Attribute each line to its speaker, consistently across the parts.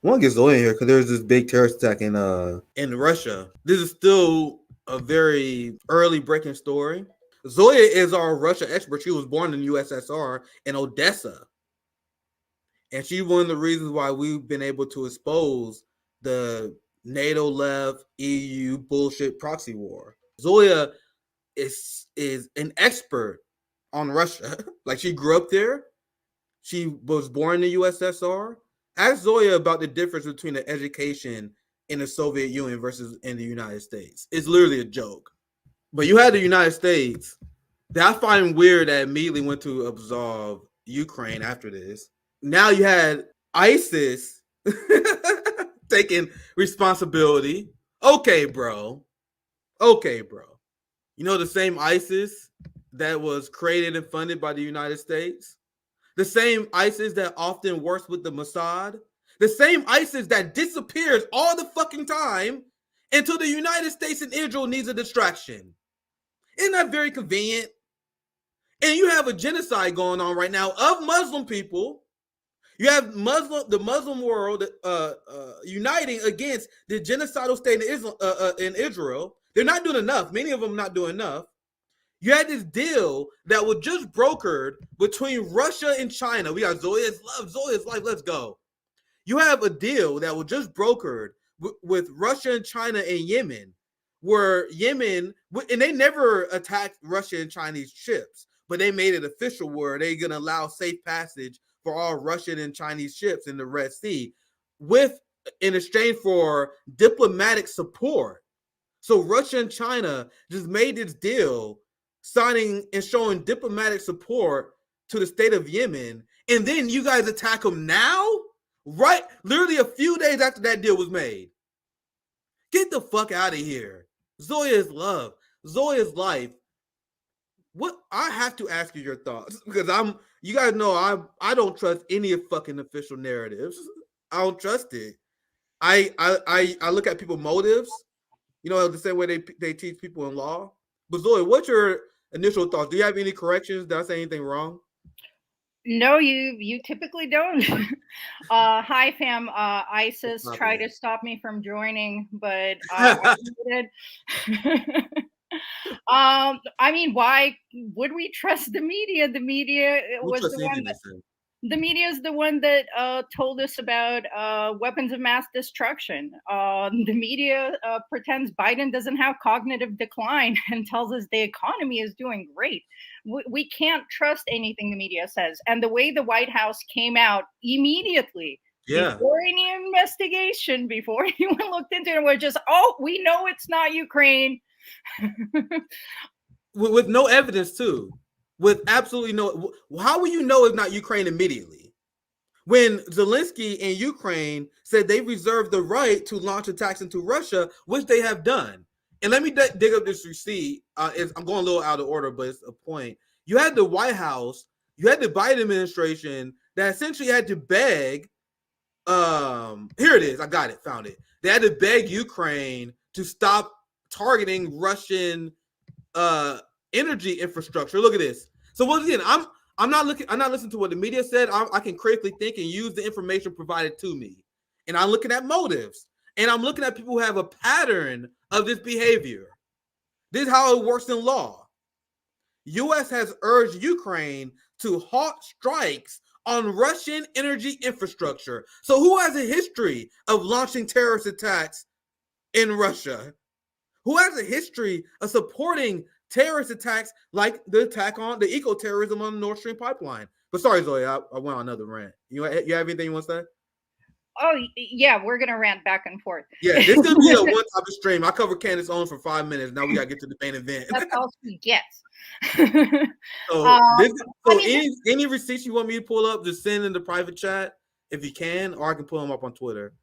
Speaker 1: I want to get Zoya in here because there's this big terrorist attack in Russia. This is still a very early breaking story. Zoya is our Russia expert. She was born in the USSR in Odessa. And she's one of the reasons why we've been able to expose the NATO left EU bullshit proxy war. Zoya is an expert on Russia. Like, she grew up there. She was born in the USSR. Ask Zoya about the difference between the education in the Soviet Union versus in the United States. It's literally a joke. But you had the United States that I find weird that immediately went to absolve Ukraine after this. Now you had ISIS taking responsibility. Okay, bro. You know, the same ISIS that was created and funded by the United States? The same ISIS that often works with the Mossad? The same ISIS that disappears all the fucking time until the United States and Israel needs a distraction. Isn't that very convenient? And you have a genocide going on right now of Muslim people. You have the Muslim world uniting against the genocidal state in Israel. They're not doing enough. Many of them not doing enough. You had this deal that was just brokered between Russia and China. We got Zoya's love, Zoya's life. Let's go. You have a deal that was just brokered with Russia and China and Yemen, where Yemen, and they never attacked Russia and Chinese ships, but they made it official where they're going to allow safe passage for all Russian and Chinese ships in the Red Sea, in exchange for diplomatic support. So Russia and China just made this deal, signing and showing diplomatic support to the state of Yemen, and then you guys attack them now? Right? Literally a few days after that deal was made. Get the fuck out of here. Zoya's love. Zoya's life. What I have to ask you your thoughts, because you guys know I don't trust any fucking official narratives. I don't trust it. I look at people's motives, you know, the same way they teach people in law. But Zoya, what's your initial thoughts? Do you have any corrections? Did I say anything wrong?
Speaker 2: No, you typically don't. Hi, fam. ISIS tried to stop me from joining, but I did. I mean, why would we trust the media? The media was the one that, the media is the one that told us about weapons of mass destruction. The media pretends Biden doesn't have cognitive decline and tells us the economy is doing great. We can't trust anything the media says. And the way the White House came out immediately, before any investigation, before anyone looked into it, we're just, oh, we know it's not Ukraine.
Speaker 1: with no evidence, too. With absolutely no, how will you know it's not Ukraine immediately? When Zelensky in Ukraine said they reserved the right to launch attacks into Russia, which they have done. And let me dig up this receipt. I'm going a little out of order, but it's a point. You had the White House, you had the Biden administration that essentially had to beg. Here it is. I got it. Found it. They had to beg Ukraine to stop targeting Russian energy infrastructure. Look at this. So once again, I'm not listening to what the media said. I can critically think and use the information provided to me. And I'm looking at motives. And I'm looking at people who have a pattern of this behavior. This is how it works in law. U.S. has urged Ukraine to halt strikes on Russian energy infrastructure. So who has a history of launching terrorist attacks in Russia? Who has a history of supporting terrorist attacks like the attack on the eco-terrorism on the Nord Stream pipeline? But sorry, Zoya, I went on another rant. You have anything you want to say?
Speaker 2: Oh, yeah, we're going to rant back and forth.
Speaker 1: Yeah, this is going to be a one-topic stream. I covered Candace Owens for 5 minutes. Now we got to get to the main event.
Speaker 2: That's all she gets.
Speaker 1: Any receipts you want me to pull up, just send in the private chat if you can, or I can pull them up on Twitter.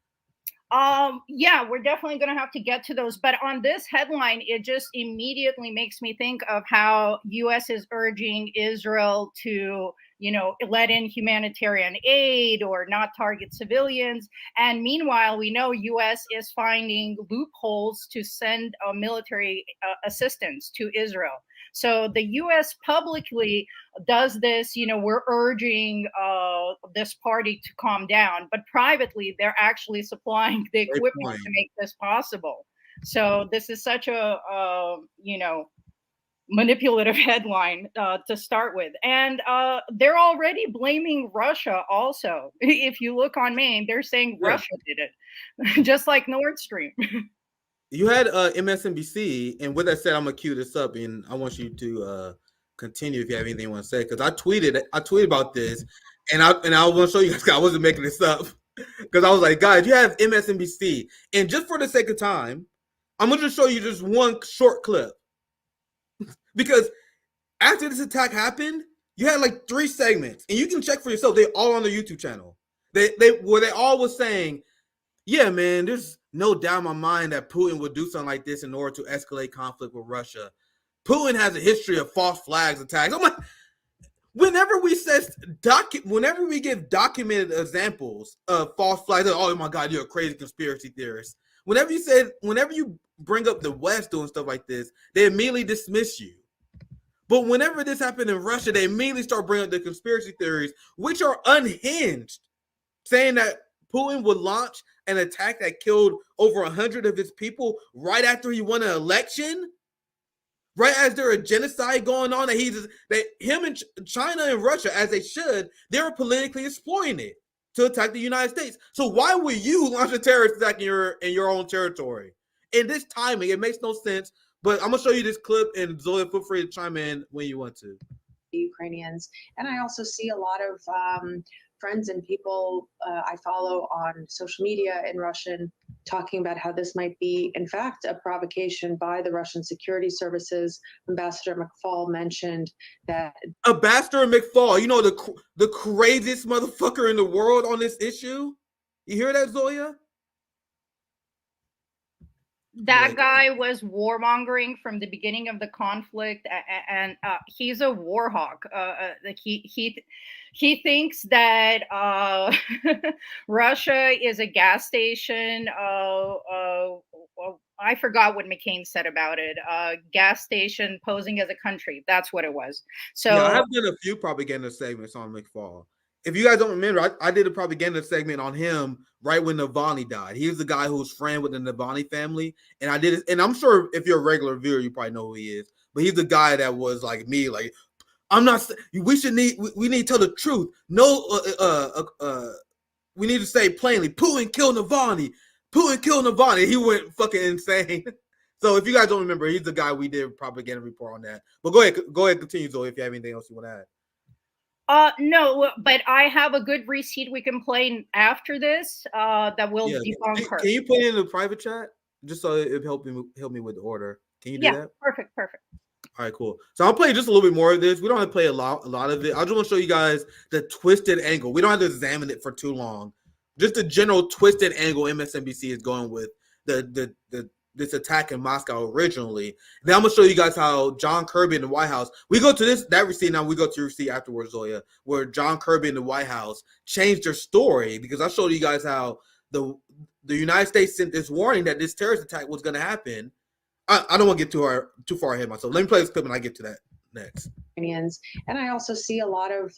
Speaker 2: Yeah, we're definitely going to have to get to those. But on this headline, it just immediately makes me think of how U.S. is urging Israel to, let in humanitarian aid or not target civilians. And meanwhile, we know U.S. is finding loopholes to send military assistance to Israel. So the U.S. publicly does this, we're urging this party to calm down, but privately they're actually supplying the equipment to make this possible. So this is such a manipulative headline to start with. And they're already blaming Russia also. If you look on Maine, they're saying Russia did it, just like Nord Stream.
Speaker 1: You had MSNBC, and with that said, I'm gonna cue this up, and I want you to continue if you have anything you want to say, because I tweeted about this, and I want to show you guys. I wasn't making this up, because I was like, guys, you have MSNBC, and just for the sake of time, I'm gonna just show you just one short clip, because after this attack happened, you had like 3 segments, and you can check for yourself. They're all on the YouTube channel. They all was saying, yeah, man, there's no doubt in my mind that Putin would do something like this in order to escalate conflict with Russia. Putin has a history of false flags attacks. I'm like, whenever we give documented examples of false flags, like, oh my God, you're a crazy conspiracy theorist. Whenever you bring up the West doing stuff like this, they immediately dismiss you. But whenever this happened in Russia, they immediately start bringing up the conspiracy theories, which are unhinged, saying that Putin would launch an attack that killed over 100 of his people right after he won an election, right as there a genocide going on, that him and China and Russia, as they should, they were politically exploiting it to attack the United States. So why would you launch a terrorist attack in your own territory? In this timing, it makes no sense. But I'm gonna show you this clip, and Zoya, feel free to chime in when you want to.
Speaker 3: Ukrainians, and I also see a lot of friends and people I follow on social media in Russian talking about how this might be, in fact, a provocation by the Russian security services. Ambassador McFaul mentioned that.
Speaker 1: Ambassador McFaul, the craziest motherfucker in the world on this issue. You hear that, Zoya?
Speaker 2: That guy was warmongering from the beginning of the conflict, and he's a war hawk. He thinks that Russia is a gas station. I forgot what McCain said about it. Gas station posing as a country. That's what it was. So
Speaker 1: yeah, I have done a few propaganda segments on McFaul. If you guys don't remember, I did a propaganda segment on him right when Navalny died. He was the guy who was friend with the Navalny family, and I did it. And I'm sure if you're a regular viewer, you probably know who he is. But he's the guy that was like me, like I'm not. We need to tell the truth. No, we need to say plainly, Putin killed Navalny. Putin killed Navalny. He went fucking insane. So if you guys don't remember, he's the guy we did a propaganda report on that. But go ahead, continue, Zoe, if you have anything else you want to add.
Speaker 2: No, but I have a good receipt we can play after this that will debunk her.
Speaker 1: Can you put it in the private chat just so it help me with the order? Can you do that?
Speaker 2: Perfect.
Speaker 1: All right, cool. So I'll play just a little bit more of this. We don't have to play a lot of it. I just want to show you guys the twisted angle. We don't have to examine it for too long. Just the general twisted angle MSNBC is going with this attack in Moscow originally. Then I'm gonna show you guys how John Kirby in the White House. We go to that receipt now. We go to your receipt afterwards, Zoya, where John Kirby in the White House changed their story because I showed you guys how the United States sent this warning that this terrorist attack was going to happen. I don't want to get too far ahead of myself. Let me play this clip and I get to that next.
Speaker 3: And I also see a lot of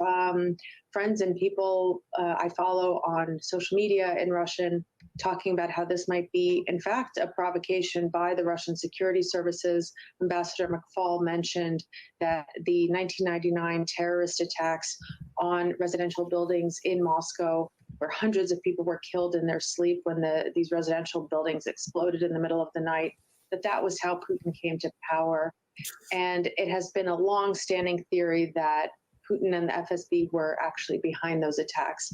Speaker 3: friends and people I follow on social media in Russian talking about how this might be, in fact, a provocation by the Russian security services. Ambassador McFaul mentioned that the 1999 terrorist attacks on residential buildings in Moscow, where hundreds of people were killed in their sleep when these residential buildings exploded in the middle of the night, that was how Putin came to power. And it has been a long-standing theory that Putin and the FSB were actually behind those attacks.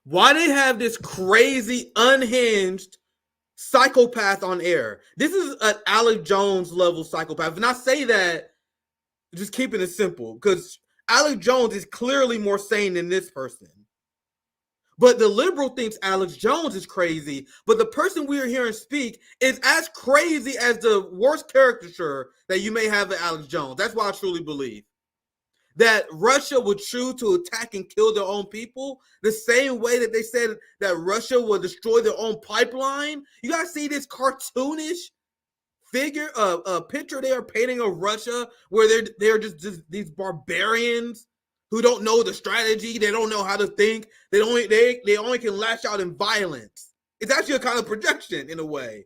Speaker 1: Why they have this crazy, unhinged psychopath on air? This is an Alex Jones level psychopath. And I say that just keeping it simple because Alex Jones is clearly more sane than this person. But the liberal thinks Alex Jones is crazy, but the person we are hearing speak is as crazy as the worst caricature that you may have of Alex Jones. That's why I truly believe that Russia would choose to attack and kill their own people the same way that they said that Russia would destroy their own pipeline. You guys see this cartoonish picture they are painting of Russia where they're just these barbarians who don't know the strategy, they don't know how to think, they only can lash out in violence. It's actually a kind of projection in a way.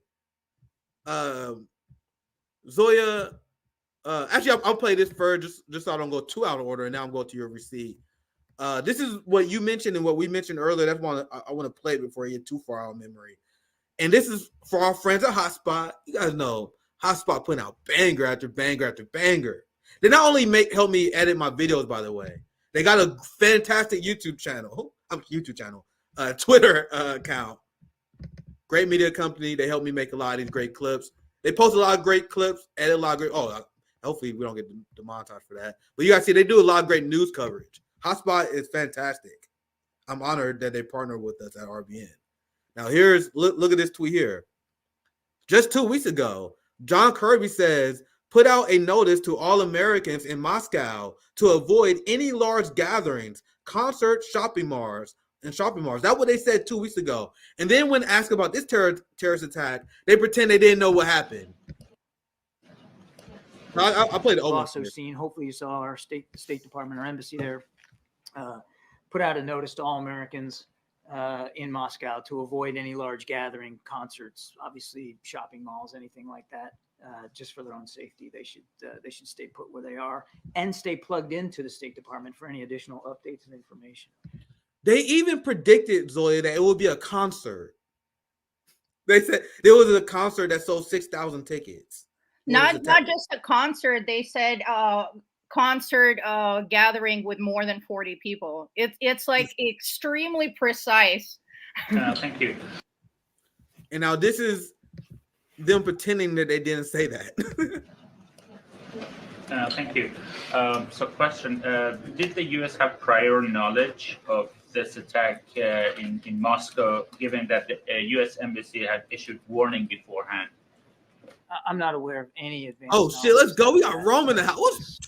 Speaker 1: Zoya, actually, I'll play this first, just so I don't go too out of order, and now I'm going to your receipt. This is what you mentioned and what we mentioned earlier. That's why I want to play it before I get too far out of memory. And this is for our friends at Hotspot. You guys know Hotspot putting out banger after banger after banger. They not only help me edit my videos, by the way. They got a fantastic YouTube channel. Twitter account. Great media company. They help me make a lot of these great clips. They post a lot of great clips, edit a lot of great. Hopefully we don't get demonetized for that. But you guys see, they do a lot of great news coverage. Hotspot is fantastic. I'm honored that they partner with us at RBN. Now look at this tweet here. Just 2 weeks ago, John Kirby says, put out a notice to all Americans in Moscow to avoid any large gatherings, concerts, shopping malls. That's what they said 2 weeks ago. And then when asked about this terrorist attack, they pretend they didn't know what happened. I'll play the old one.
Speaker 4: Also seen, hopefully you saw our State Department or embassy there put out a notice to all Americans in Moscow to avoid any large gathering, concerts, obviously shopping malls, anything like that, just for their own safety. They should stay put where they are and stay plugged into the State Department for any additional updates and information.
Speaker 1: They even predicted, Zoya, that it would be a concert. They said there was a concert that sold 6,000 tickets.
Speaker 2: Not just a concert. They said concert gathering with more than 40 people. It's like extremely precise.
Speaker 5: Thank you.
Speaker 1: And now this is them pretending that they didn't say that.
Speaker 5: Thank you. So question, did the U.S. have prior knowledge of this attack in Moscow, given that the U.S. Embassy had issued warning beforehand?
Speaker 4: I'm not aware of any advance.
Speaker 1: Oh, shit, let's go. We got Rome in the house.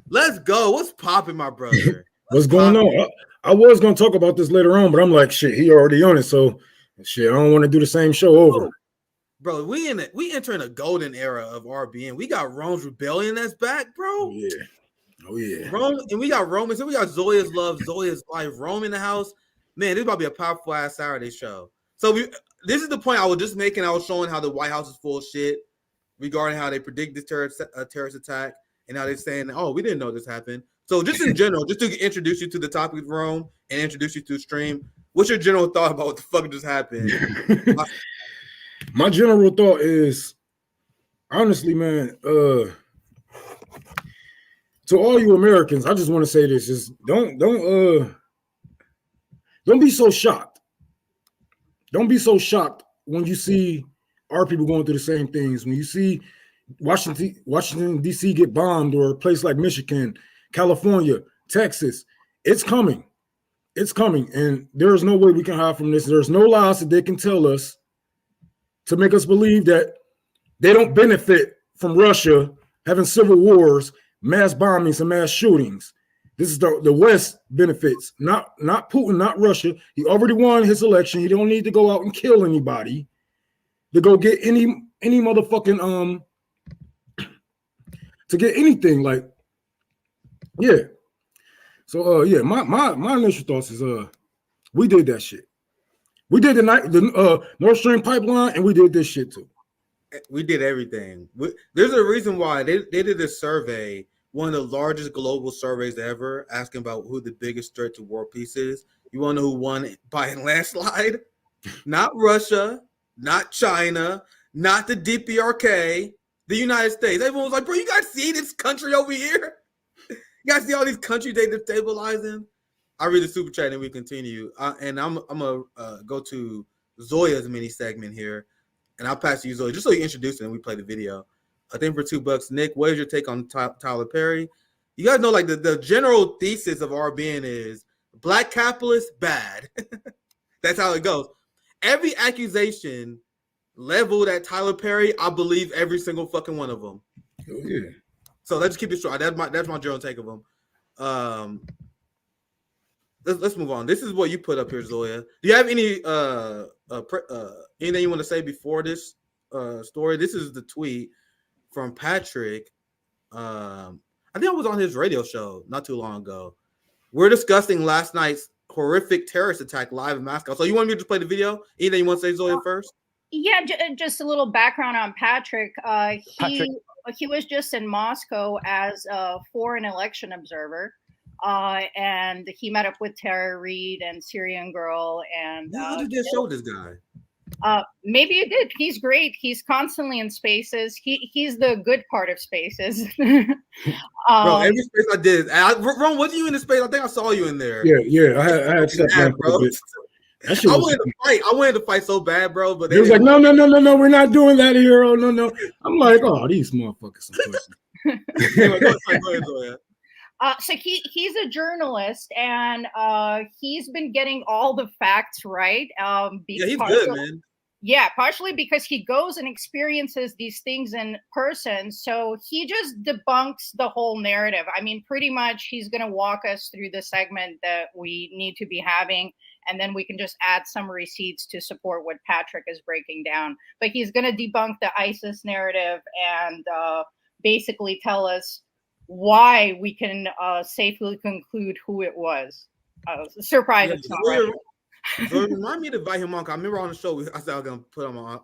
Speaker 1: Let's go. What's popping, my brother?
Speaker 6: What's going on? I was going to talk about this later on, but I'm like, shit, he already on it. So, shit, I don't want to do the same show over.
Speaker 1: Bro, we entering a golden era of RBN. We got Rome's Rebellion that's back, bro.
Speaker 6: Oh, yeah.
Speaker 1: Rome, and we got Romans, and we got Zoya's Love, Zoya's Life, Rome in the house. Man, this is about to be a powerful ass Saturday show. So this is the point I was just making. I was showing how the White House is full of shit regarding how they predict this terrorist attack and how they're saying, oh, we didn't know this happened. So just in general, just to introduce you to the topic of Rome and introduce you to the stream, what's your general thought about what the fuck just happened?
Speaker 6: My general thought is, honestly, man, to all you Americans, I just want to say this: is don't be so shocked. Don't be so shocked when you see our people going through the same things. When you see Washington D.C. get bombed, or a place like Michigan, California, Texas, it's coming. It's coming, and there is no way we can hide from this. There's no lies that they can tell us to make us believe that they don't benefit from Russia having civil wars, mass bombings, and mass shootings. This is the West benefits, not Putin, not Russia. He already won his election. He don't need to go out and kill anybody to go get any motherfucking to get anything, like, yeah. So yeah, my initial thoughts is we did that shit. We did the Nord Stream pipeline, and we did this shit too.
Speaker 1: We did everything. There's a reason why they did a survey, one of the largest global surveys ever, asking about who the biggest threat to world peace is. You want to know who won by a landslide? Not Russia, not China, not the DPRK, the United States. Everyone was like, bro, you guys see this country over here? You guys see all these countries they destabilizing? I read the super chat and we continue. And I'm gonna go to Zoya's mini segment here, and I'll pass to you, Zoya, just so you introduce it and we play the video. I think for $2, Nick, what is your take on Tyler Perry? You guys know, like, the general thesis of RBN is black capitalists bad. That's how it goes. Every accusation leveled at Tyler Perry, I believe every single fucking one of them.
Speaker 6: Oh, yeah.
Speaker 1: So let's just keep it short. That's my general take of them. Let's move on. This is what you put up here, Zoya. Do you have any anything you want to say before this story. This is the tweet from Patrick. I think I was on his radio show not too long ago. We're discussing last night's horrific terrorist attack live in Moscow. So you want me to just play the video? Anything you want to say, Zoya, first?
Speaker 2: Yeah, just a little background on Patrick. He was just in Moscow as a foreign election observer, and he met up with Tara Reid and Syrian Girl. And
Speaker 1: how did you show this guy?
Speaker 2: Maybe you did. He's great. He's constantly in Spaces. He's the good part of Spaces.
Speaker 1: Bro, every space I did. Ron, wasn't you in the space? I think I saw you in there.
Speaker 6: Yeah. I had stepped down
Speaker 1: bro. I wanted to fight so bad, bro. But
Speaker 6: they was like, no, we're not doing that here. Oh, no. I'm like, oh, these motherfuckers.
Speaker 1: Go ahead, Zoya.
Speaker 2: So he's a journalist, and he's been getting all the facts right.
Speaker 1: Yeah, he's good, man.
Speaker 2: Yeah, partially because he goes and experiences these things in person. So he just debunks the whole narrative. I mean, pretty much he's going to walk us through the segment that we need to be having, and then we can just add some receipts to support what Patrick is breaking down. But he's going to debunk the ISIS narrative and basically tell us why we can safely conclude who it was. Surprise! It's not right.
Speaker 1: So remind me to invite him on. I remember on the show I said I was gonna put him on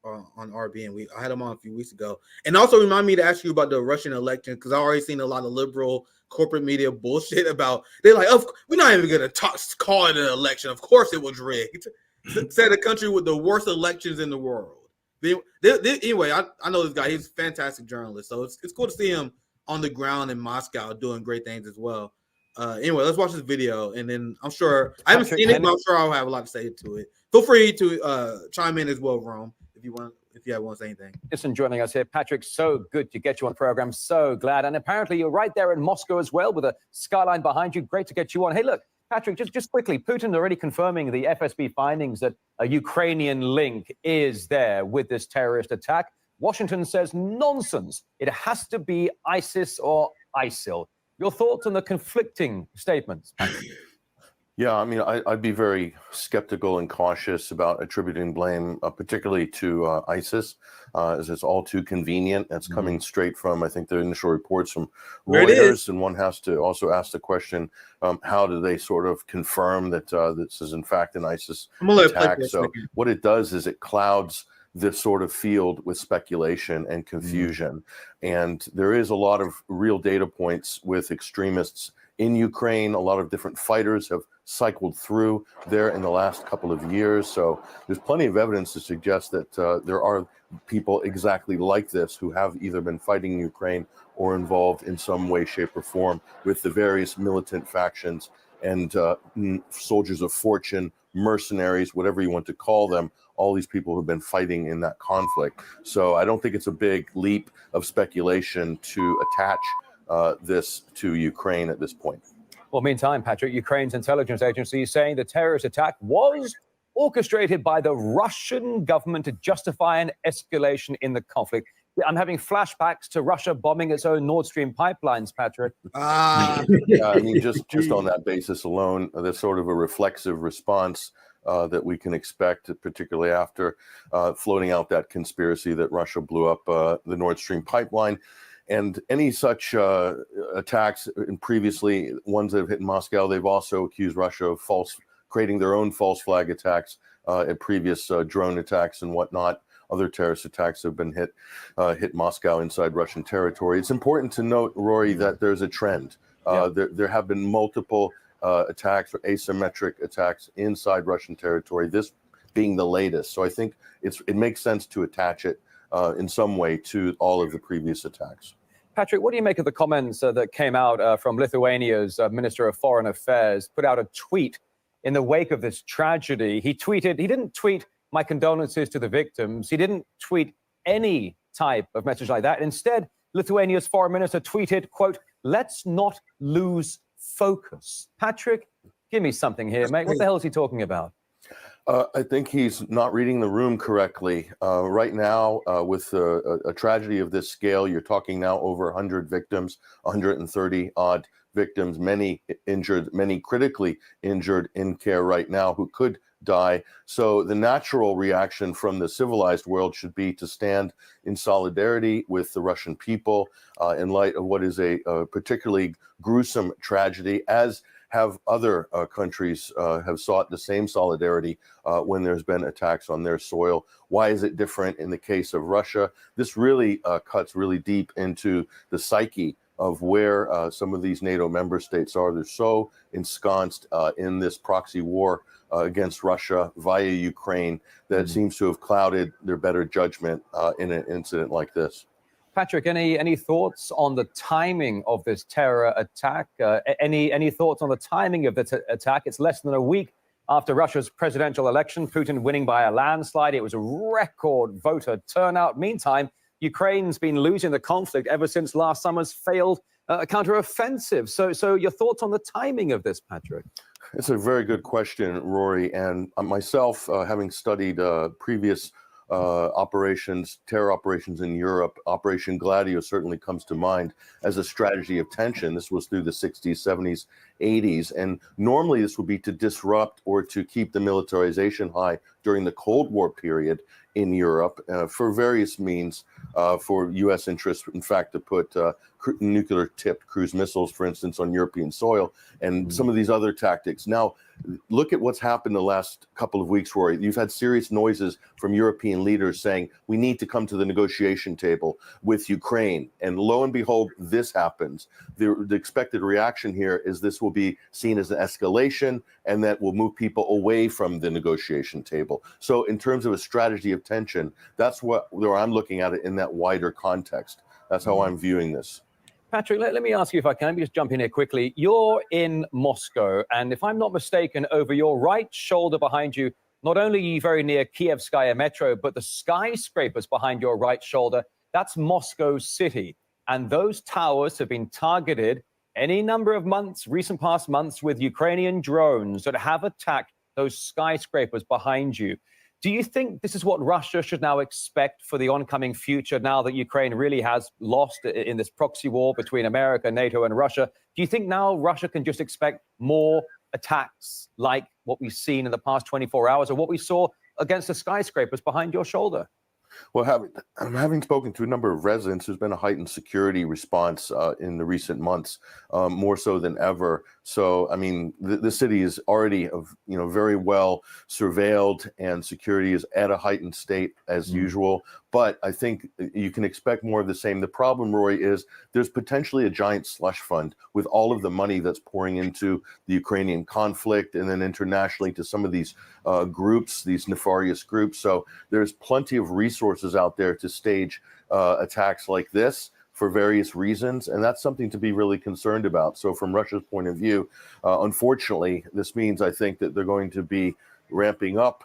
Speaker 1: RBN. I had him on a few weeks ago, and also remind me to ask you about the Russian election because I already seen a lot of liberal corporate media bullshit about. They're like, we're not even gonna call it an election. Of course, it was rigged. Said a country with the worst elections in the world. Anyway, I know this guy. He's a fantastic journalist, so it's cool to see him on the ground in Moscow doing great things as well. Anyway, let's watch this video, and then I'm sure I haven't seen it, but I'm sure I'll have a lot to say to it. Feel free to chime in as well, Rome, if you want to say anything.
Speaker 7: Listen, joining us here, Patrick. So good to get you on the program. So glad, and apparently you're right there in Moscow as well, with a skyline behind you. Great to get you on. Hey, look, Patrick, just quickly, Putin already confirming the FSB findings that a Ukrainian link is there with this terrorist attack. Washington says nonsense. It has to be ISIS or ISIL. Your thoughts on the conflicting statements, Patrick?
Speaker 8: Yeah, I mean, I'd be very skeptical and cautious about attributing blame, particularly to ISIS, as it's all too convenient. That's coming straight from, I think, the initial reports from Reuters, and one has to also ask the question, how do they sort of confirm that this is in fact an ISIS attack? So what it does is it clouds this sort of field with speculation and confusion. And there is a lot of real data points with extremists in Ukraine. A lot of different fighters have cycled through there in the last couple of years. So there's plenty of evidence to suggest that there are people exactly like this who have either been fighting in Ukraine or involved in some way, shape, or form with the various militant factions and soldiers of fortune, mercenaries, whatever you want to call them, all these people who've been fighting in that conflict. So I don't think it's a big leap of speculation to attach this to Ukraine at this point.
Speaker 7: Well, meantime, Patrick, Ukraine's intelligence agency is saying the terrorist attack was orchestrated by the Russian government to justify an escalation in the conflict. I'm having flashbacks to Russia bombing its own Nord Stream pipelines, Patrick.
Speaker 8: Yeah, I mean, just on that basis alone, there's sort of a reflexive response that we can expect, particularly after floating out that conspiracy that Russia blew up the Nord Stream pipeline. And any such attacks, and previously ones that have hit Moscow, they've also accused Russia of creating their own false flag attacks at previous drone attacks and whatnot. Other terrorist attacks have been hit Moscow inside Russian territory. It's important to note, Rory, that there's a trend. There have been multiple attacks or asymmetric attacks inside Russian territory, this being the latest. So I think it makes sense to attach it in some way to all of the previous attacks.
Speaker 7: Patrick, what do you make of the comments that came out from Lithuania's Minister of Foreign Affairs, put out a tweet in the wake of this tragedy? He didn't tweet my condolences to the victims. He didn't tweet any type of message like that. Instead, Lithuania's foreign minister tweeted, quote, "Let's not lose focus." Patrick, give me something here, mate. What the hell is he talking about?
Speaker 8: I think he's not reading the room correctly. Right now, with a tragedy of this scale, you're talking now over 100 victims, 130 odd victims, many injured, many critically injured in care right now who could die. So the natural reaction from the civilized world should be to stand in solidarity with the Russian people in light of what is a particularly gruesome tragedy, as have other countries have sought the same solidarity when there's been attacks on their soil. Why is it different in the case of Russia? This really cuts really deep into the psyche of where some of these NATO member states are. They're so ensconced in this proxy war against Russia via Ukraine that it seems to have clouded their better judgment in an incident like this.
Speaker 7: Patrick, any thoughts on the timing of this terror attack? Any thoughts on the timing of this attack? It's less than a week after Russia's presidential election, Putin winning by a landslide. It was a record voter turnout. Meantime, Ukraine's been losing the conflict ever since last summer's failed counteroffensive. So your thoughts on the timing of this, Patrick?
Speaker 8: It's a very good question, Rory. And myself, having studied previous terror operations in Europe, Operation Gladio certainly comes to mind as a strategy of tension. This was through the 60s, 70s, 80s. And normally this would be to disrupt or to keep the militarization high during the Cold War period in Europe for various means, for U.S. interests, in fact, to put nuclear-tipped cruise missiles, for instance, on European soil, and some of these other tactics. Now, look at what's happened the last couple of weeks, Rory. You've had serious noises from European leaders saying, we need to come to the negotiation table with Ukraine. And lo and behold, this happens. The expected reaction here is this will be seen as an escalation, and that will move people away from the negotiation table. So in terms of a strategy of tension, that's where I'm looking at it in that wider context. That's how I'm viewing this.
Speaker 7: Patrick, let me ask you if I can. Let me just jump in here quickly. You're in Moscow, and if I'm not mistaken, over your right shoulder behind you, not only are you very near Kievskaya Metro, but the skyscrapers behind your right shoulder, that's Moscow City. And those towers have been targeted any number of months, recent past months, with Ukrainian drones that have attacked those skyscrapers behind you. Do you think this is what Russia should now expect for the oncoming future, now that Ukraine really has lost in this proxy war between America, NATO, and Russia? Do you think now Russia can just expect more attacks like what we've seen in the past 24 hours, or what we saw against the skyscrapers behind your shoulder?
Speaker 8: Well, having spoken to a number of residents, there's been a heightened security response in the recent months, more so than ever. So, I mean, the city is already, very well surveilled, and security is at a heightened state as usual. But I think you can expect more of the same. The problem, Roy, is there's potentially a giant slush fund with all of the money that's pouring into the Ukrainian conflict, and then internationally to some of these groups, these nefarious groups. So there's plenty of resources out there to stage attacks like this for various reasons, and that's something to be really concerned about. So from Russia's point of view, unfortunately, this means, I think, that they're going to be ramping up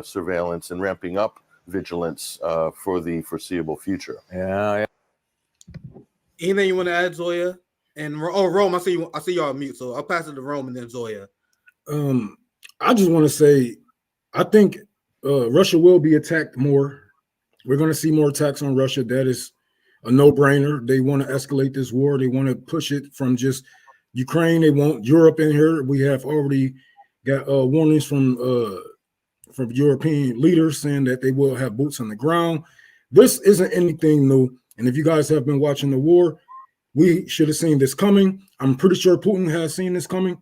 Speaker 8: surveillance and ramping up vigilance for the foreseeable future.
Speaker 7: Yeah.
Speaker 1: Anything you want to add, Zoya? And Rome, I see you on mute, so I'll pass it to Rome and then Zoya.
Speaker 6: I just want to say, I think Russia will be attacked more. We're going to see more attacks on Russia. That is a no-brainer. They want to escalate this war. They want to push it from just Ukraine. They want Europe in here. We have already got warnings from European leaders saying that they will have boots on the ground. This isn't anything new. And if you guys have been watching the war, we should have seen this coming. I'm pretty sure Putin has seen this coming.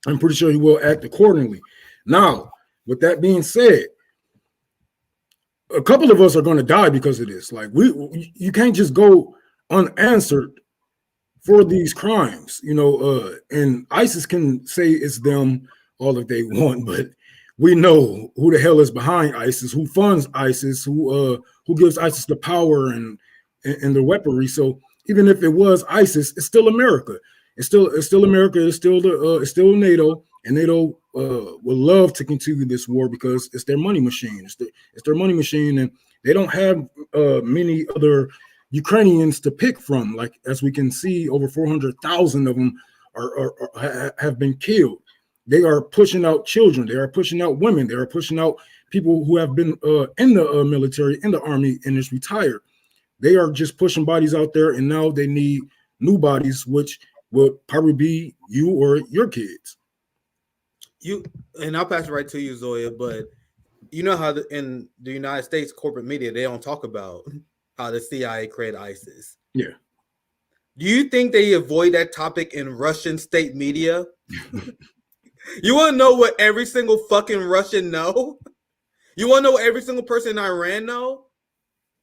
Speaker 6: I'm pretty sure he will act accordingly. Now, with that being said, a couple of us are going to die because of this. Like, you can't just go unanswered for these crimes, and ISIS can say it's them all that they want, but we know who the hell is behind ISIS, who funds ISIS, who gives ISIS the power and the weaponry. So even if it was ISIS, it's still America. It's still America. It's still NATO, and NATO will love to continue this war because it's their money machine. It's their money machine, and they don't have many other Ukrainians to pick from. Like, as we can see, over 400,000 of them have been killed. They are pushing out children. They are pushing out women. They are pushing out people who have been in the military, in the army, and is retired. They are just pushing bodies out there, and now they need new bodies, which will probably be you or your kids.
Speaker 1: And I'll pass it right to you, Zoya. But you know how in the United States corporate media they don't talk about how the CIA created ISIS.
Speaker 6: Yeah.
Speaker 1: Do you think they avoid that topic in Russian state media? You want to know what every single fucking Russian know? You want to know what every single person in Iran know?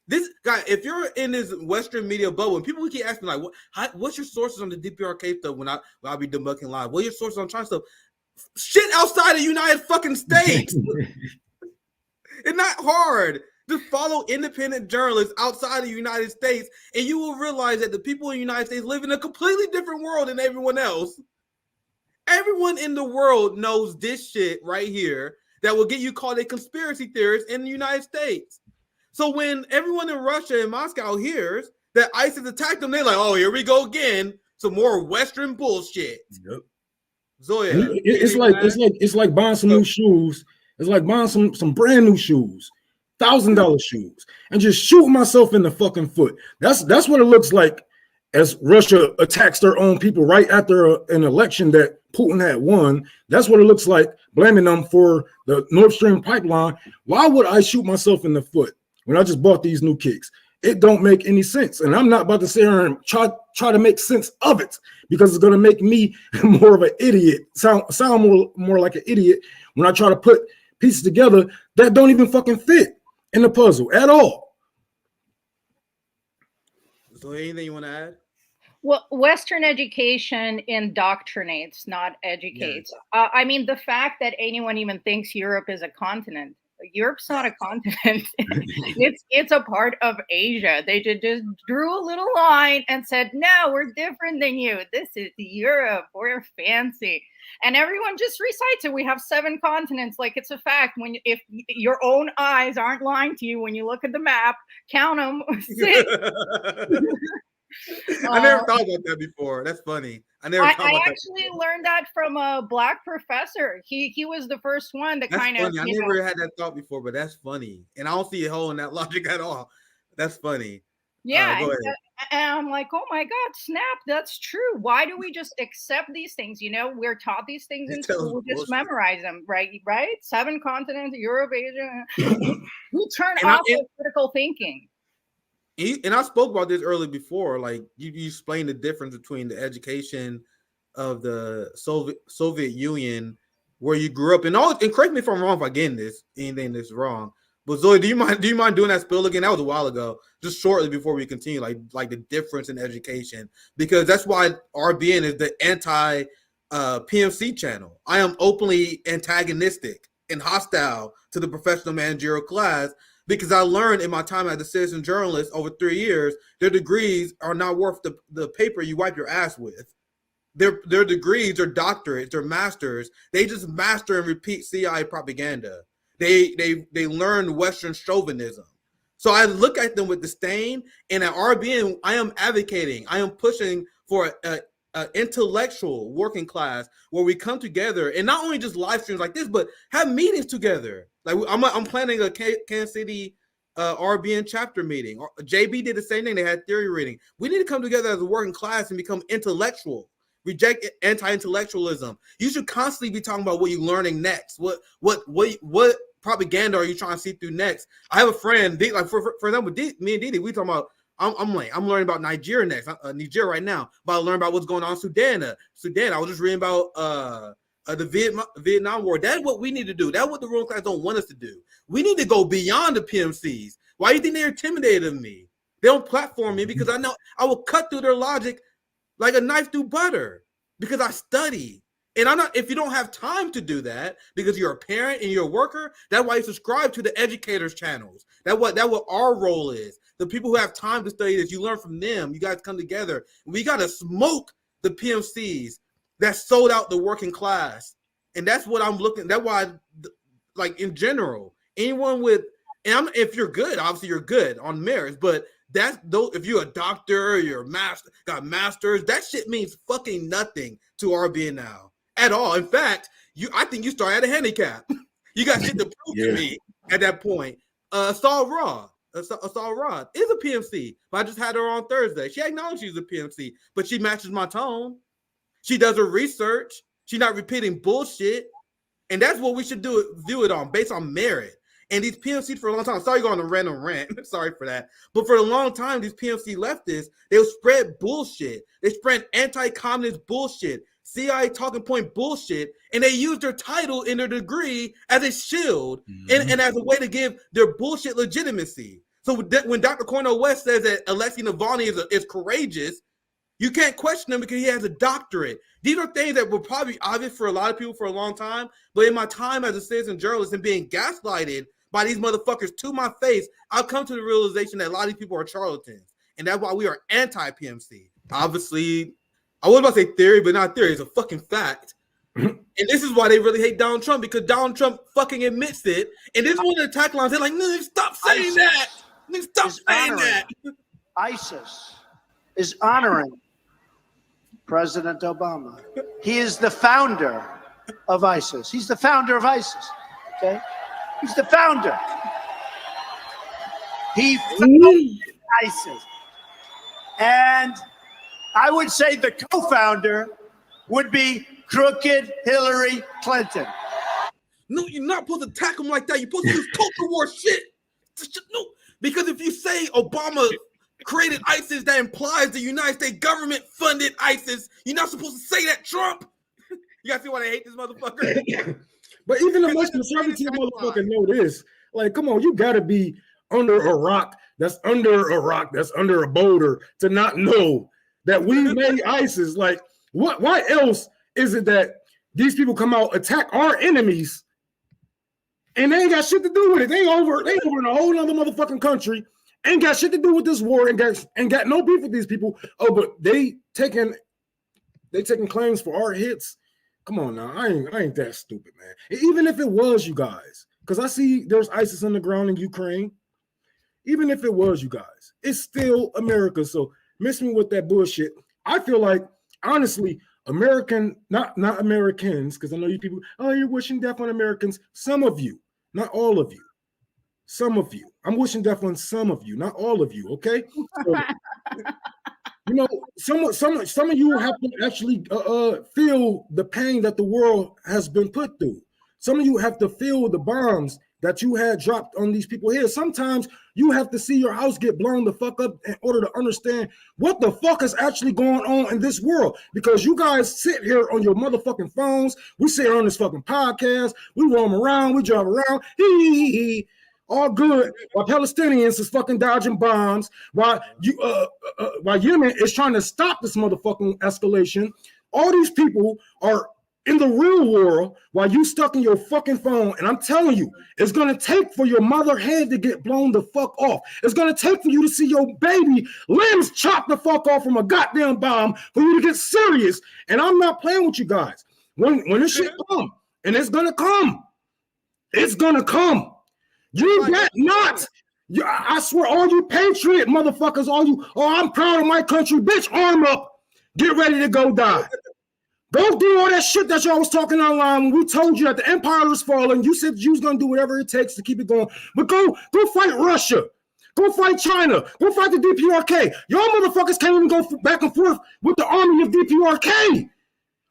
Speaker 1: This guy, if you're in this Western media bubble, and people keep asking like, what's your sources on the DPRK stuff when I be debunking live? What are your sources on China stuff? Shit outside the United fucking States. It's not hard. Just follow independent journalists outside the United States, and you will realize that the people in the United States live in a completely different world than everyone else. Everyone in the world knows this shit right here that will get you called a conspiracy theorist in the United States. So when everyone in Russia and Moscow hears that ISIS attacked them, they're like, oh, here we go again. Some more Western bullshit.
Speaker 6: Yep.
Speaker 1: Zoya.
Speaker 6: It's like buying some new shoes. It's like buying some brand new shoes, $1,000 shoes, and just shooting myself in the fucking foot. That's what it looks like as Russia attacks their own people right after an election that Putin had won. That's what it looks like, blaming them for the Nord Stream pipeline. Why would I shoot myself in the foot when I just bought these new kicks? It don't make any sense. And I'm not about to sit here and try to make sense of it, because it's going to make me more of an idiot, sound more like an idiot when I try to put pieces together that don't even fucking fit in the puzzle at all.
Speaker 1: So anything you want to add?
Speaker 2: Well, Western education indoctrinates, not educates. Yes. I mean, the fact that anyone even thinks Europe is a continent. Europe's not a continent. it's a part of Asia. They just drew a little line and said, no, we're different than you. This is Europe. We're fancy. And everyone just recites it. We have 7 continents. Like, it's a fact. If your own eyes aren't lying to you when you look at the map, count them.
Speaker 1: I never thought about that before. That's funny. I
Speaker 2: actually learned that from a Black professor. He was the first one that kind of.
Speaker 1: I never had that thought before, but that's funny. And I don't see a hole in that logic at all. That's funny.
Speaker 2: Yeah. And I'm like, oh my God, snap. That's true. Why do we just accept these things? You know, we're taught these things in school. We just memorize them, right? 7 continents, Europe, Asia. We turn off critical thinking.
Speaker 1: And I spoke about this earlier before. Like you explained the difference between the education of the Soviet Union, where you grew up, and correct me if I'm wrong if I get anything that's wrong. But Zoe, do you mind doing that spill again? That was a while ago, just shortly before we continue. Like the difference in education, because that's why RBN is the anti PMC channel. I am openly antagonistic and hostile to the professional managerial class, because I learned in my time as a citizen journalist over 3 years, their degrees are not worth the paper you wipe your ass with. Their degrees, their doctorates, their masters, they just master and repeat CIA propaganda. They learn Western chauvinism. So I look at them with disdain, and at RBN, I am advocating, I am pushing for an intellectual working class where we come together and not only just live streams like this, but have meetings together. Like I'm planning a Kansas City RBN chapter meeting. JB did the same thing. They had theory reading. We need to come together as a working class and become intellectual. Reject anti-intellectualism. You should constantly be talking about what you're learning next. What propaganda are you trying to see through next? I have a friend, like for example, me and Didi, we talking about. I'm learning about Nigeria next. Nigeria right now. But I learned about what's going on in Sudan. I was just reading about the Vietnam War. That's what we need to do. That's what the ruling class don't want us to do. We need to go beyond the PMCs. Why do you think they're intimidated of me? They don't platform me because I know I will cut through their logic like a knife through butter, because I study. And I'm not, if you don't have time to do that because you're a parent and you're a worker, that's why you subscribe to the educators channels. That's what our role is. The people who have time to study this, you learn from them. You guys come together. We got to smoke the PMCs that sold out the working class. And that's what I'm looking. That's why, like in general, anyone with, and if you're good, obviously you're good on merits, but that's those, if you're a doctor, you're a master, got masters, that shit means fucking nothing to RBN now at all. In fact, I think you start at a handicap. You got shit to prove to me at that point. Saul Rod is a PMC, but I just had her on Thursday. She acknowledged she's a PMC, but she matches my tone. She does her research. She's not repeating bullshit. And that's what we should view it on, based on merit. And these PMCs for a long time, sorry going on a random rant, sorry for that. But for a long time, these PMC leftists, they would spread bullshit. They spread anti-communist bullshit, CIA talking point bullshit, and they used their title and their degree as a shield and as a way to give their bullshit legitimacy. So when Dr. Cornel West says that Alexei Navalny is courageous, you can't question him because he has a doctorate. These are things that were probably obvious for a lot of people for a long time, but in my time as a citizen journalist and being gaslighted by these motherfuckers to my face, I've come to the realization that a lot of these people are charlatans, and that's why we are anti-PMC. Obviously, I was about to say theory, but not theory. It's a fucking fact. And this is why they really hate Donald Trump, because Donald Trump fucking admits it. And this is one of the taglines. They're like, "Nigga, stop saying that. Nigga, stop saying that."
Speaker 9: ISIS is honoring President Obama. He is the founder of ISIS. He's the founder of ISIS. Okay? He's the founder. He founded ISIS. And I would say the co-founder would be crooked Hillary Clinton.
Speaker 1: No, you're not supposed to attack him like that. You're supposed to use culture war shit. No, because if you say Obama created ISIS, that implies the United States government funded ISIS. You're not supposed to say that, Trump. You guys see why I hate this motherfucker?
Speaker 6: But even the most conservative motherfucker know this. Like, come on, you gotta be under a rock that's under a rock that's under a boulder to not know that we made ISIS. Like, what? Why else is it that these people come out, attack our enemies, and they ain't got shit to do with it? They over in a whole other motherfucking country, ain't got shit to do with this war, and got no beef with these people. Oh, but they taking claims for our hits. Come on now, I ain't that stupid, man. Even if it was you guys, because I see there's ISIS on the ground in Ukraine. Even if it was you guys, it's still America. So miss me with that bullshit. I feel like, honestly, not Americans, because I know you people, oh, you're wishing death on Americans. Some of you, not all of you. Some of you. I'm wishing death on some of you, not all of you, okay? So, you know, some of you have to actually feel the pain that the world has been put through. Some of you have to feel the bombs that you had dropped on these people here. Sometimes you have to see your house get blown the fuck up in order to understand what the fuck is actually going on in this world. Because you guys sit here on your motherfucking phones. We sit on this fucking podcast. We roam around. We drive around. All good. While Palestinians is fucking dodging bombs. While Yemen is trying to stop this motherfucking escalation. All these people are in the real world while you stuck in your fucking phone. And I'm telling you, it's going to take for your mother head to get blown the fuck off. It's going to take for you to see your baby limbs chopped the fuck off from a goddamn bomb for you to get serious. And I'm not playing with you guys. When this shit come, and it's going to come. It's going to come. You bet not. I swear, all you patriot motherfuckers, I'm proud of my country. Bitch, arm up. Get ready to go die. Go do all that shit that y'all was talking online when we told you that the empire was falling. You said you was gonna do whatever it takes to keep it going. But go fight Russia. Go fight China. Go fight the DPRK. Y'all motherfuckers can't even go back and forth with the army of DPRK,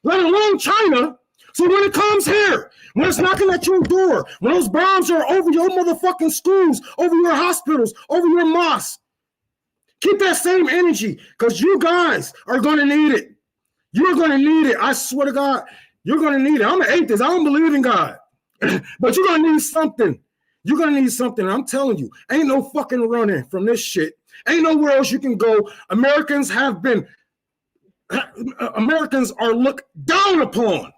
Speaker 6: let alone China. So when it comes here, when it's knocking at your door, when those bombs are over your motherfucking schools, over your hospitals, over your mosques, keep that same energy, because you guys are gonna need it. You're going to need it. I swear to God, you're going to need it. I'm an atheist. I don't believe in God. But you're going to need something. You're going to need something. I'm telling you, ain't no fucking running from this shit. Ain't nowhere else you can go. Americans are looked down upon.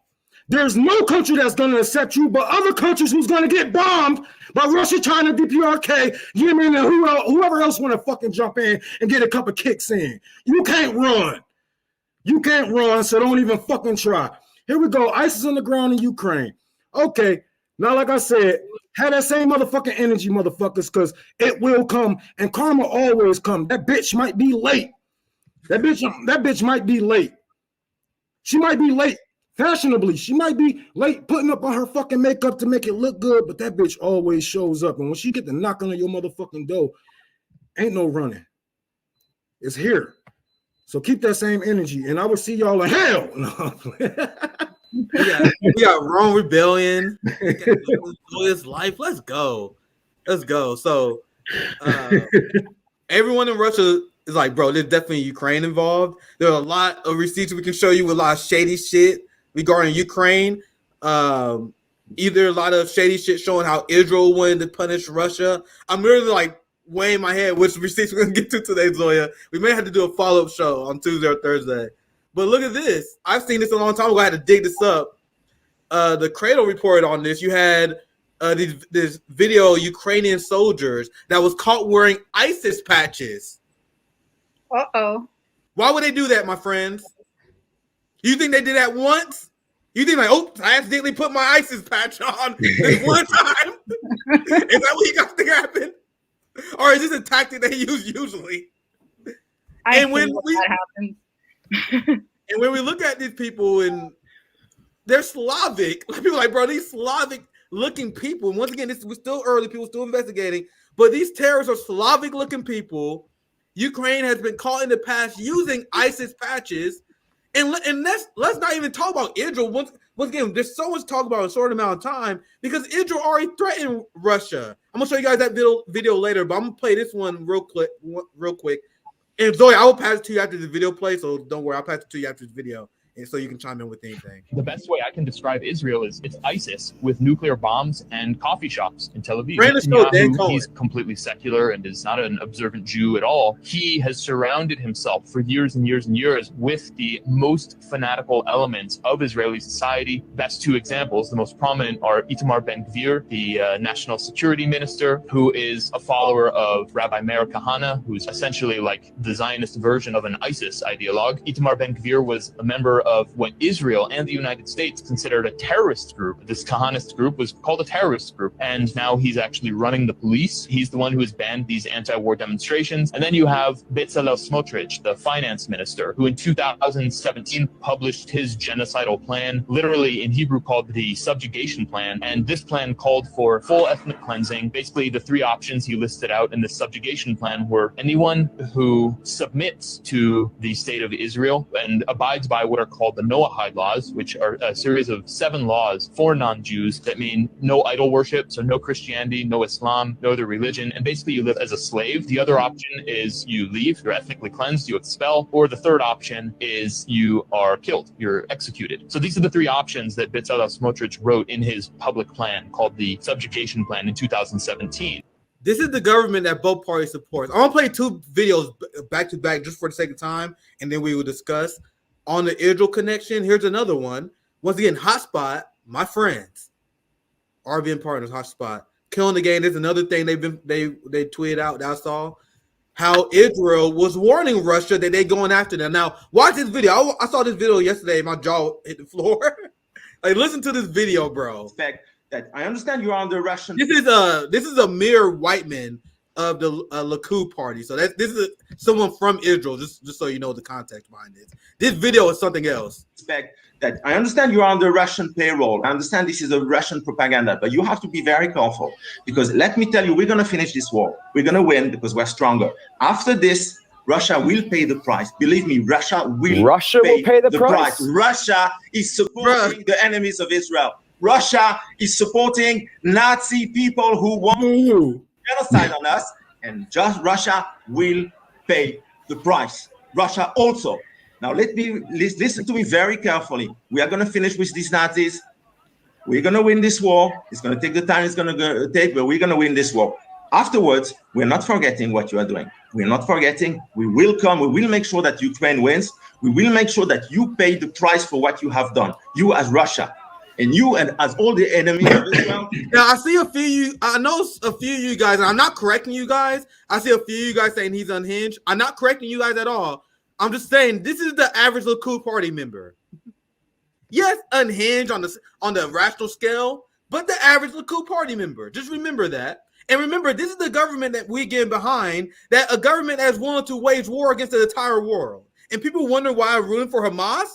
Speaker 6: There's no country that's going to accept you, but other countries who's going to get bombed by Russia, China, DPRK, Yemen, and whoever else want to fucking jump in and get a couple kicks in. You can't run. You can't run, so don't even fucking try. Here we go. ISIS on the ground in Ukraine. Okay. Now, like I said, have that same motherfucking energy, motherfuckers, because it will come, and karma always come. That bitch might be late. That bitch might be late. She might be late fashionably. She might be late putting up on her fucking makeup to make it look good, but that bitch always shows up. And when she get the knocking on your motherfucking door, ain't no running. It's here. So keep that same energy, and I will see y'all in hell. No.
Speaker 1: We got Rome Rebellion. We got Zoya's life. Let's go. So everyone in Russia is like, bro, there's definitely Ukraine involved. There are a lot of receipts we can show you with a lot of shady shit regarding Ukraine. Either a lot of shady shit showing how Israel wanted to punish Russia. I'm really like weighing my head which receipts we're gonna get to today, Zoya. We may have to do a follow-up show on Tuesday or Thursday. But look at this. I've seen this a long time ago. I had to dig this up. The Cradle reported on this. You had this video of Ukrainian soldiers that was caught wearing ISIS patches.
Speaker 2: Uh-oh.
Speaker 1: Why would they do that, my friends? You think they did that once? You think like, oh, I accidentally put my ISIS patch on this one time? Is that what you guys think happened? Or is this a tactic they use usually? And when we look at these people and they're Slavic, people are like, bro, these Slavic looking people. And once again, we're still early, people still investigating, but these terrorists are Slavic looking people. Ukraine has been caught in the past using ISIS patches. And let's not even talk about Israel. Once again, there's so much to talk about in a short amount of time because Israel already threatened Russia. I'm gonna show you guys that video later, but I'm gonna play this one real quick. And Zoya, I will pass it to you after the video play, so don't worry, I'll pass it to you after the video, and so you can chime in with anything.
Speaker 10: The best way I can describe Israel is it's ISIS with nuclear bombs and coffee shops in Tel Aviv. He's completely secular and is not an observant Jew at all. He has surrounded himself for years and years and years with the most fanatical elements of Israeli society. Best two examples, the most prominent are Itamar Ben-Gvir, the national security minister, who is a follower of Rabbi Meir Kahane, who's essentially like the Zionist version of an ISIS ideologue. Itamar Ben-Gvir was a member of what Israel and the United States considered a terrorist group. This Kahanist group was called a terrorist group, and now he's actually running the police. He's the one who has banned these anti-war demonstrations. And then you have Bezalel Smotrich, the finance minister, who in 2017 published his genocidal plan, literally in Hebrew called the subjugation plan. And this plan called for full ethnic cleansing. Basically, the three options he listed out in the subjugation plan were anyone who submits to the state of Israel and abides by what are called the Noahide laws, which are a series of 7 laws for non-Jews that mean no idol worship, so no Christianity, no Islam, no other religion, and basically you live as a slave. The other option is you leave, you're ethnically cleansed, you expel, or the third option is you are killed, you're executed. So these are the 3 options that Bezalel Smotrich wrote in his public plan called the subjugation plan in 2017.
Speaker 1: This is the government that both parties support. I'm gonna play 2 videos back to back just for the sake of time, and then we will discuss. On the Israel connection, here's another one. Once again, Hotspot, my friends, RBN partners, Hotspot, killing the game. There's another thing they tweeted out that I saw, how Israel was warning Russia that they're going after them. Now, watch this video. I saw this video yesterday. My jaw hit the floor. Like, listen to this video, bro.
Speaker 11: That I understand you're on the Russian.
Speaker 1: This is a mere white man of the Likud party. So this is someone from Israel. Just so you know the context behind this. This video is something else.
Speaker 11: That I understand you're on the Russian payroll. I understand this is a Russian propaganda, but you have to be very careful because let me tell you, we're going to finish this war. We're going to win because we're stronger. After this, Russia will pay the price. Believe me, Russia will pay the price. Russia is supporting the enemies of Israel. Russia is supporting Nazi people who want genocide on us, and just Russia will pay the price. Russia also. Now listen to me very carefully. We are going to finish with these Nazis. We're going to win this war. It's going to take the time it's going to take, but we're going to win this war. Afterwards, we're not forgetting what you are doing. We're not forgetting. We will come. We will make sure that Ukraine wins. We will make sure that you pay the price for what you have done. You as Russia. And you and as all the enemies of Israel.
Speaker 1: Now I see I know a few of you guys, and I'm not correcting you guys. I see a few of you guys saying he's unhinged. I'm not correcting you guys at all. I'm just saying this is the average Likud party member. Yes, unhinged on the rational scale, but the average Likud party member. Just remember that. And remember, this is the government that we get behind, that a government that is willing to wage war against the entire world. And people wonder why I'm rooting for Hamas.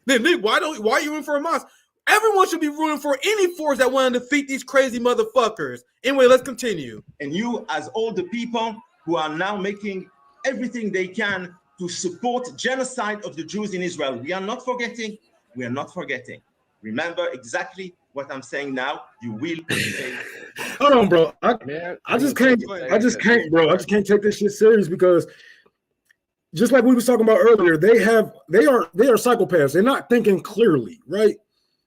Speaker 1: Then why are you rooting for Hamas? Everyone should be rooting for any force that want to defeat these crazy motherfuckers. Anyway, let's continue.
Speaker 11: And you, as all the people who are now making everything they can to support genocide of the Jews in Israel. We are not forgetting. We are not forgetting. Remember exactly what I'm saying now. You will pay.
Speaker 6: Hold on, bro. I just can't, bro. I just can't take this shit serious because just like we was talking about earlier, they are psychopaths. They're not thinking clearly, right?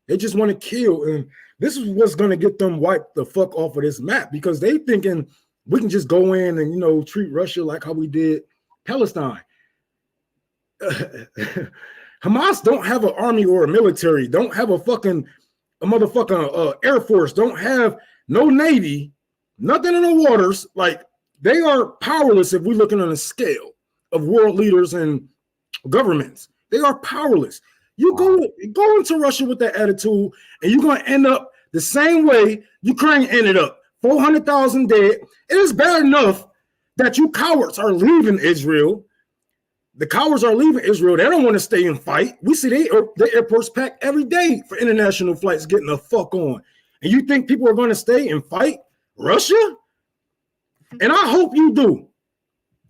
Speaker 6: They just want to kill. And this is what's going to get them wiped the fuck off of this map because they thinking we can just go in and, you know, treat Russia like how we did Palestine. Hamas don't have an army or a military, don't have a motherfucking Air Force, don't have no Navy, nothing in the waters. Like, they are powerless if we're looking on a scale of world leaders and governments. They are powerless. You go into Russia with that attitude, and you're going to end up the same way Ukraine ended up. 400,000 dead. It is bad enough that you cowards are leaving Israel. The cowards are leaving Israel. They don't want to stay and fight. We see the airports packed every day for international flights getting the fuck on. And you think people are going to stay and fight Russia? And I hope you do.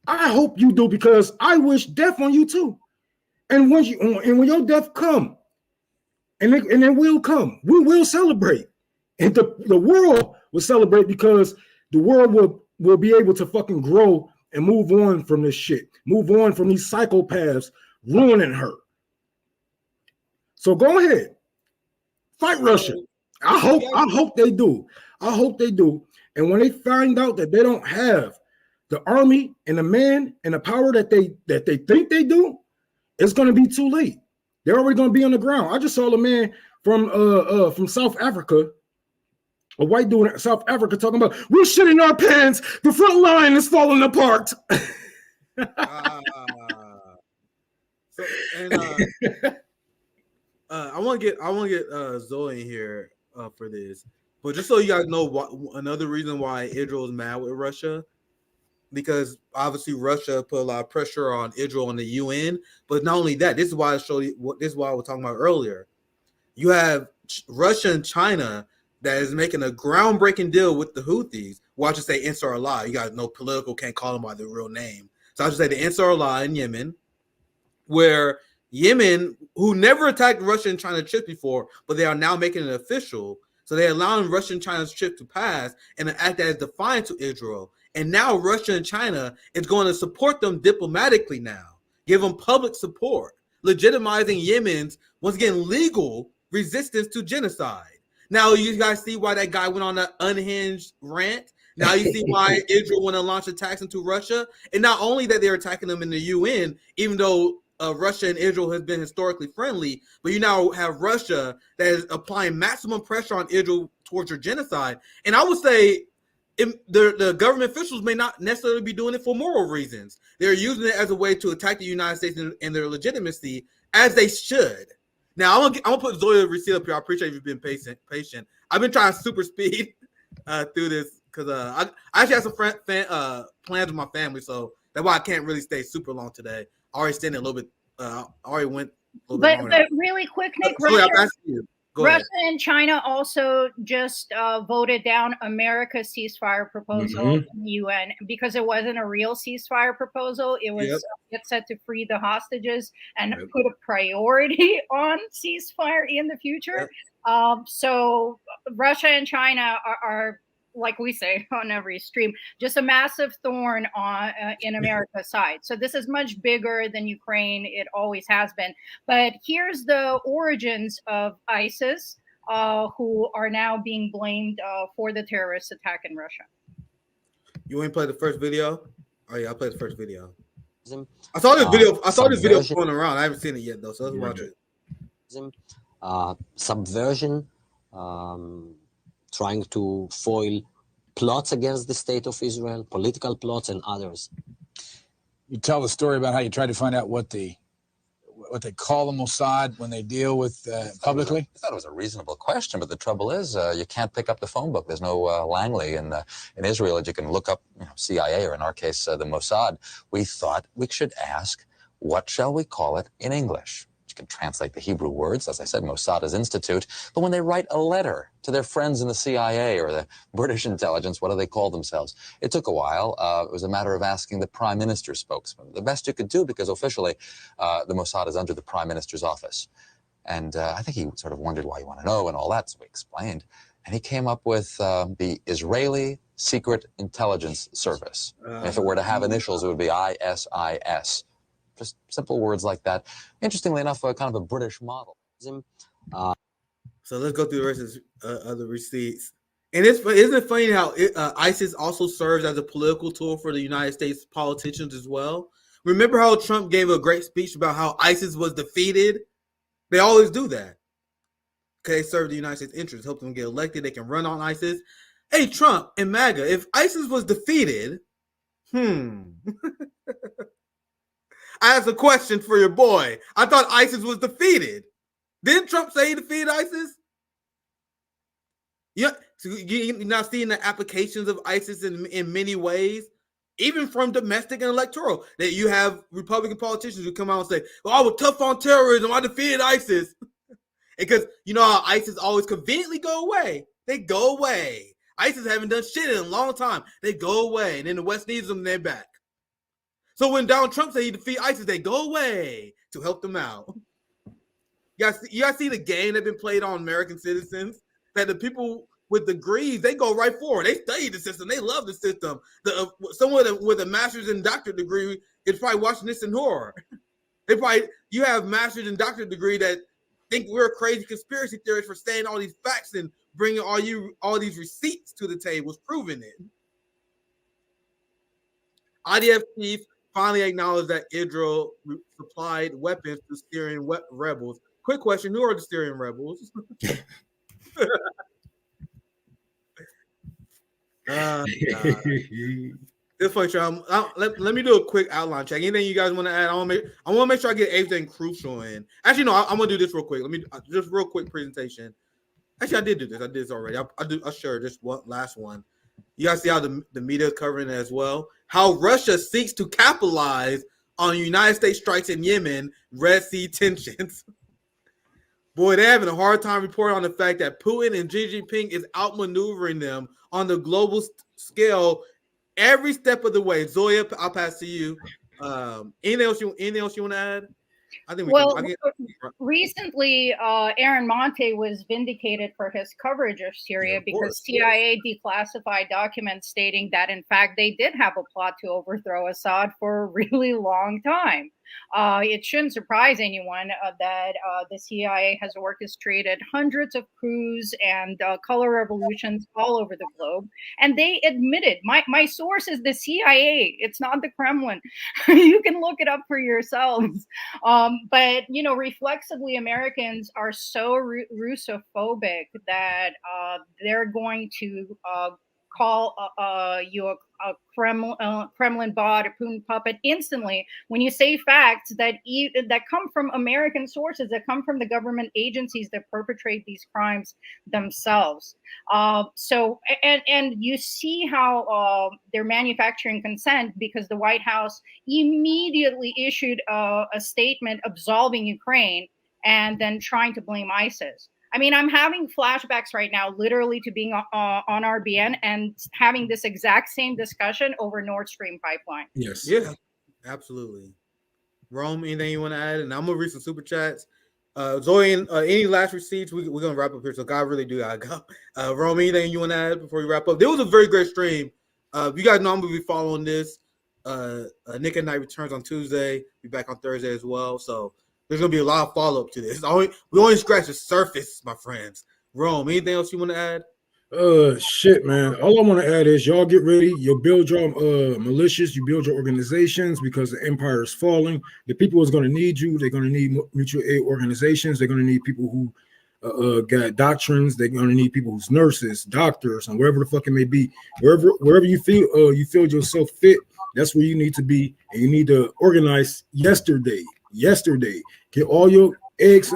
Speaker 6: I hope you do because I wish death on you too. And when your death come, and it will come, we will celebrate. And the world will celebrate because the world will be able to fucking grow and move on from this shit. Move on from these psychopaths ruining her. So go ahead. Fight Russia. I hope they do. I hope they do. And when they find out that they don't have the army and the men and the power that they think they do, it's going to be too late. They're already going to be on the ground. I just saw a man from South Africa, a white dude in South Africa talking about, we're shit in our pants. The front line is falling apart.
Speaker 1: I want to get Zoya in here for this, but just so you guys know, another reason why Israel is mad with Russia, because obviously Russia put a lot of pressure on Israel and the UN. But not only that, this is why I showed you. This is why I was talking about earlier. You have Russia and China that is making a groundbreaking deal with the Houthis. Well, I should say Ansar Allah. You guys know political can't call them by their real name. So I should say the Ansar Allah in Yemen, where Yemen, who never attacked Russia and China trips before, but they are now making it official. So they're allowing Russia and China's trip to pass and an act that is defiant to Israel. And now Russia and China is going to support them diplomatically now, give them public support, legitimizing Yemen's, once again, legal resistance to genocide. Now you guys see why that guy went on that unhinged rant. Now you see why Israel want to launch attacks into Russia. And not only that they're attacking them in the UN, even though Russia and Israel has been historically friendly, but you now have Russia that is applying maximum pressure on Israel towards your genocide. And I would say the government officials may not necessarily be doing it for moral reasons. They're using it as a way to attack the United States and their legitimacy, as they should. Now, I'm gonna put Zoya receipt up here. I appreciate you've been patient. I've been trying super speed through this because I actually have some plans with my family, so that's why I can't really stay super long today. I already stayed a little bit. Already went a little bit longer.
Speaker 2: But really quick, Nick, Russia and China also just voted down America's ceasefire proposal in the UN because it wasn't a real ceasefire proposal. It was it's set to free the hostages and put a priority on ceasefire in the future. So Russia and China are like we say on every stream, just a massive thorn on in America's side. So this is much bigger than Ukraine. It always has been. But here's the origins of ISIS, who are now being blamed for the terrorist attack in Russia.
Speaker 1: You want to play the first video? Oh yeah, I'll play the first video. I saw this video. I saw this video going around. I haven't seen it yet though, so let's watch it.
Speaker 12: Subversion. Trying to foil plots against the state of Israel, political plots and others.
Speaker 13: You tell the story about how you tried to find out what they call the Mossad when they deal with publicly?
Speaker 14: I thought it was a reasonable question, but the trouble is you can't pick up the phone book. There's no Langley in Israel that you can look up, CIA, or in our case, the Mossad. We thought we should ask, what shall we call it in English? You can translate the Hebrew words, as I said, Mossad is institute. But when they write a letter to their friends in the CIA or the British intelligence, what do they call themselves? It took a while. It was a matter of asking the prime minister's spokesman. The best you could do, because officially the Mossad is under the prime minister's office. And I think he sort of wondered why you want to know and all that, so we explained. And he came up with the Israeli Secret Intelligence Service. And if it were to have initials, it would be ISIS. Just simple words like that. Interestingly enough, kind of a British model.
Speaker 1: So let's go through the rest of the receipts. And isn't it funny how ISIS also serves as a political tool for the United States politicians as well? Remember how Trump gave a great speech about how ISIS was defeated? They always do that. Okay, they serve the United States interests, help them get elected. They can run on ISIS. Hey, Trump and MAGA, if ISIS was defeated, I have a question for your boy. I thought ISIS was defeated. Didn't Trump say he defeated ISIS? Yeah, so you're not seeing the applications of ISIS in many ways, even from domestic and electoral. That you have Republican politicians who come out and say, "Well, I was tough on terrorism. I defeated ISIS." Because you know how ISIS always conveniently go away. They go away. ISIS haven't done shit in a long time. They go away. And then the West needs them, they're back. So when Donald Trump said he defeat ISIS, they go away to help them out. You guys see the game that's been played on American citizens? That the people with degrees, they go right forward. They study the system. They love the system. Someone with a master's and doctorate degree is probably watching this in horror. You have master's and doctorate degree that think we're crazy conspiracy theorists for saying all these facts and bringing all these receipts to the table, proving it. IDF chief finally acknowledged that Israel supplied weapons to Syrian rebels. Quick question: who are the Syrian rebels? This point, let me do a quick outline check. Anything you guys want to add? I want to make sure I get everything crucial in. Actually, no, I'm gonna do this real quick. Let me just real quick presentation. Actually, I did do this. I did this already. I'll share this last one. You guys see how the media is covering it as well. How Russia seeks to capitalize on United States strikes in Yemen, Red Sea tensions. Boy, they're having a hard time reporting on the fact that Putin and Xi Jinping is outmaneuvering them on the global scale every step of the way. Zoya, I'll pass to you. Anything else you want to add? I think
Speaker 2: recently, Aaron Monte was vindicated for his coverage of Syria because CIA declassified documents stating that, in fact, they did have a plot to overthrow Assad for a really long time. It shouldn't surprise anyone that the CIA has orchestrated hundreds of coups and color revolutions all over the globe. And they admitted, my source is the CIA. It's not the Kremlin. You can look it up for yourselves. But, you know, reflexively, Americans are so Russophobic that they're going to call you a Kremlin bot, a Putin puppet instantly when you say facts that come from American sources, that come from the government agencies that perpetrate these crimes themselves. So you see how they're manufacturing consent because the White House immediately issued a statement absolving Ukraine and then trying to blame ISIS. I mean, I'm having flashbacks right now, literally, to being on RBN and having this exact same discussion over Nord Stream pipeline.
Speaker 6: Yes.
Speaker 1: Yeah, absolutely. Rome, anything you want to add? And I'm going to read some super chats. Zoe, any last receipts? We're going to wrap up here. So, God really do gotta go. Rome, anything you want to add before we wrap up? There was a very great stream. You guys know I'm going to be following this. Nick at Night returns on Tuesday. Be back on Thursday as well. So, there's going to be a lot of follow-up to this. We only scratched the surface, my friends. Rome, anything else you want to add?
Speaker 6: Shit, man. All I want to add is y'all get ready. You build your militias, you build your organizations because the empire is falling. The people is going to need you. They're going to need mutual aid organizations. They're going to need people who got doctrines. They're going to need people who's nurses, doctors, and wherever the fuck it may be. Wherever you feel yourself fit, that's where you need to be. And you need to organize yesterday. Get all your eggs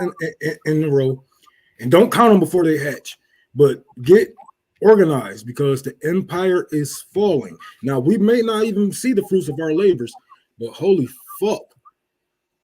Speaker 6: in a row and don't count them before they hatch, but get organized because the empire is falling. Now, we may not even see the fruits of our labors, but holy fuck,